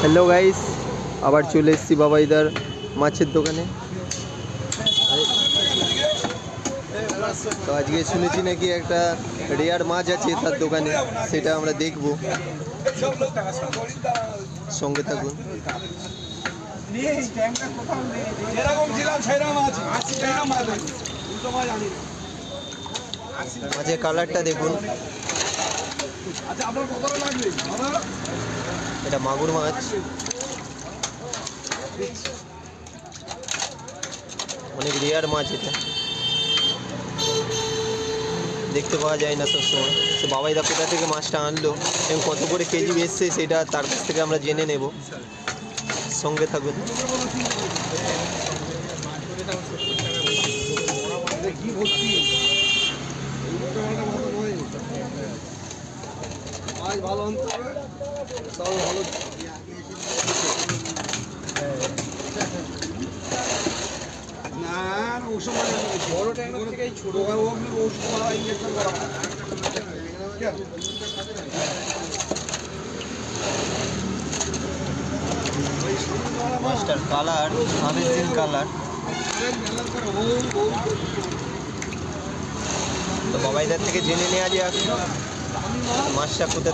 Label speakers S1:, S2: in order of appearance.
S1: Hello guys, আবার চলে এসেছি বাবাইদার মাছের দোকানে। তো আজকে শুনেছি নাকি একটা রেয়ার মাছ আছে তার দোকানে, সেটা আমরা দেখব। সঙ্গে থাকুন। মাছের কালারটা দেখুন, এটা মাগুর মাছ। অনেক রেয়ার মাছ, এটা দেখতে পাওয়া যায় না সবসময়। তো বাবাইদা কোথা থেকে মাছটা আনলো এবং কত করে কেজি এসছে সেটা তার কাছ থেকে আমরা জেনে নেব। সঙ্গে থাকুন। মাছটার কালার আমেজিং কালার। তো বাবাইদার থেকে জেনে নেওয়া যাক মাছটা কোথা